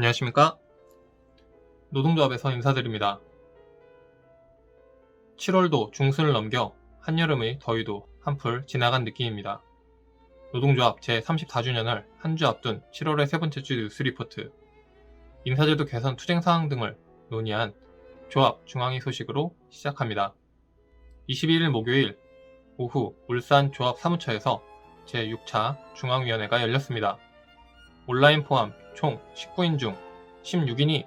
안녕하십니까? 노동조합에서 인사드립니다. 7월도 중순을 넘겨 한여름의 더위도 한풀 지나간 느낌입니다. 노동조합 제34주년을 한 주 앞둔 7월의 세 번째 주 뉴스 리포트, 인사제도 개선 투쟁 사항 등을 논의한 조합 중앙위 소식으로 시작합니다. 22일 목요일 오후 울산 조합 사무처에서 제6차 중앙위원회가 열렸습니다. 온라인 포함 총 19인 중 16인이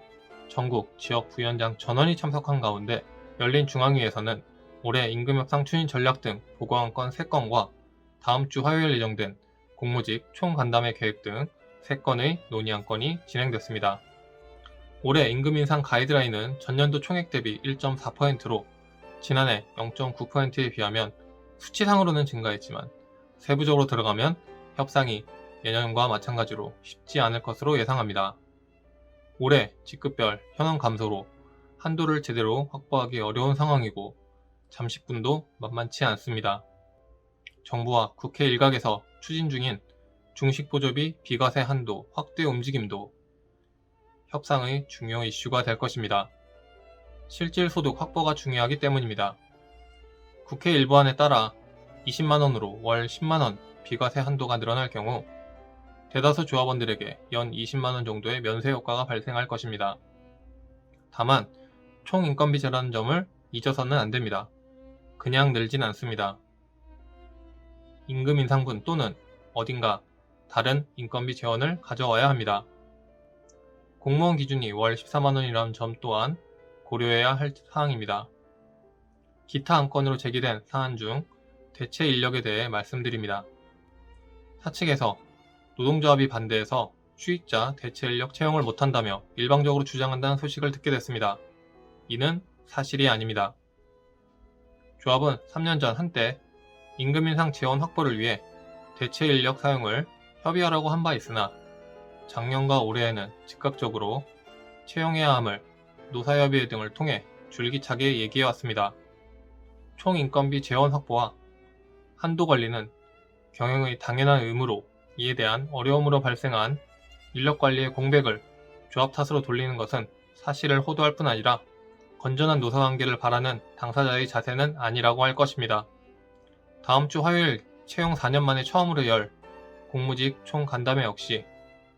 전국 지역 부위원장 전원이 참석한 가운데 열린 중앙위에서는 올해 임금협상 추진 전략 등 보고안건 3건과 다음 주 화요일 예정된 공무직 총간담회 계획 등 3건의 논의안건이 진행됐습니다. 올해 임금 인상 가이드라인은 전년도 총액 대비 1.4%로 지난해 0.9%에 비하면 수치상으로는 증가했지만 세부적으로 들어가면 협상이 예년과 마찬가지로 쉽지 않을 것으로 예상합니다. 올해 직급별 현황 감소로 한도를 제대로 확보하기 어려운 상황이고 잠식분도 만만치 않습니다. 정부와 국회 일각에서 추진 중인 중식보조비 비과세 한도 확대 움직임도 협상의 중요 이슈가 될 것입니다. 실질소득 확보가 중요하기 때문입니다. 국회 일부안에 따라 20만원으로 월 10만원 비과세 한도가 늘어날 경우 대다수 조합원들에게 연 20만원 정도의 면세 효과가 발생할 것입니다. 다만 총인건비제라는 점을 잊어서는 안됩니다. 그냥 늘진 않습니다. 임금 인상분 또는 어딘가 다른 인건비 재원을 가져와야 합니다. 공무원 기준이 월 14만원이라는 점 또한 고려해야 할 사항입니다. 기타 안건으로 제기된 사안 중 대체 인력에 대해 말씀드립니다. 사측에서 노동조합이 반대해서 휴익자 대체 인력 채용을 못한다며 일방적으로 주장한다는 소식을 듣게 됐습니다. 이는 사실이 아닙니다. 조합은 3년 전 한때 임금 인상 재원 확보를 위해 대체 인력 사용을 협의하라고 한 바 있으나 작년과 올해에는 즉각적으로 채용해야 함을 노사협의회 등을 통해 줄기차게 얘기해왔습니다. 총인건비 재원 확보와 한도 관리는 경영의 당연한 의무로 이에 대한 어려움으로 발생한 인력관리의 공백을 조합 탓으로 돌리는 것은 사실을 호도할 뿐 아니라 건전한 노사관계를 바라는 당사자의 자세는 아니라고 할 것입니다. 다음 주 화요일 채용 4년 만에 처음으로 열 공무직 총간담회 역시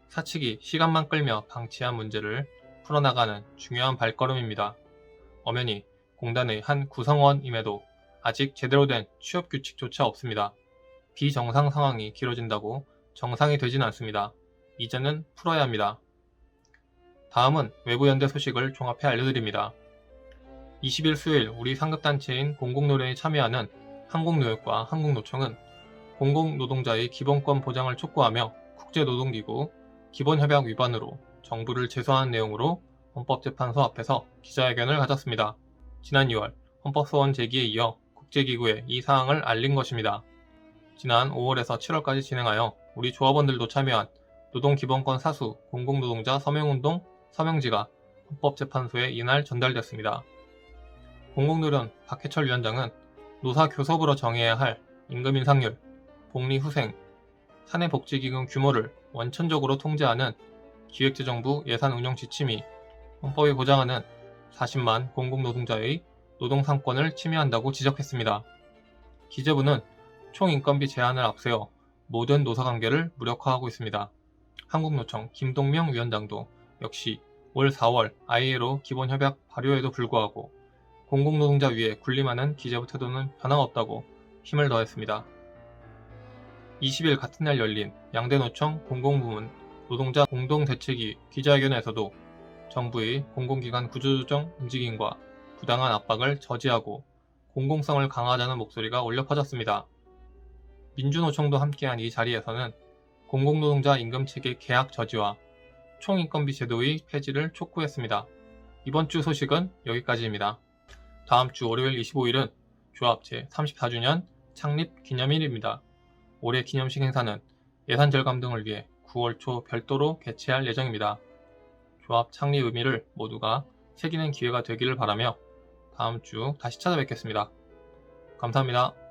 사측이 시간만 끌며 방치한 문제를 풀어나가는 중요한 발걸음입니다. 엄연히 공단의 한 구성원임에도 아직 제대로 된 취업규칙조차 없습니다. 비정상 상황이 길어진다고 정상이 되진 않습니다. 이제는 풀어야 합니다. 다음은 외부연대 소식을 종합해 알려드립니다. 20일 수요일 우리 상급단체인 공공노련에 참여하는 한국노역과 한국노총은 공공노동자의 기본권 보장을 촉구하며 국제노동기구 기본협약 위반으로 정부를 제소하는 내용으로 헌법재판소 앞에서 기자회견을 가졌습니다. 지난 2월 헌법소원 제기에 이어 국제기구에 이 사항을 알린 것입니다. 지난 5월에서 7월까지 진행하여 우리 조합원들도 참여한 노동기본권 사수 공공노동자 서명운동 서명지가 헌법재판소에 이날 전달됐습니다. 공공노련 박해철 위원장은 노사교섭으로 정해야 할 임금 인상률, 복리후생, 사내복지기금 규모를 원천적으로 통제하는 기획재정부 예산운영 지침이 헌법이 보장하는 40만 공공노동자의 노동상권을 침해한다고 지적했습니다. 기재부는 총인건비 제한을 앞세워 모든 노사관계를 무력화하고 있습니다. 한국노총 김동명 위원장도 역시 올 4월 ILO 기본협약 발효에도 불구하고 공공노동자 위에 군림하는 기재부 태도는 변함없다고 힘을 더했습니다. 20일 같은 날 열린 양대노총 공공부문 노동자 공동대책위 기자회견에서도 정부의 공공기관 구조조정 움직임과 부당한 압박을 저지하고 공공성을 강화하자는 목소리가 울려 퍼졌습니다. 민주노총도 함께한 이 자리에서는 공공노동자 임금체계 계약 저지와 총인건비 제도의 폐지를 촉구했습니다. 이번 주 소식은 여기까지입니다. 다음 주 월요일 25일은 조합 제34주년 창립 기념일입니다. 올해 기념식 행사는 예산 절감 등을 위해 9월 초 별도로 개최할 예정입니다. 조합 창립 의미를 모두가 새기는 기회가 되기를 바라며 다음 주 다시 찾아뵙겠습니다. 감사합니다.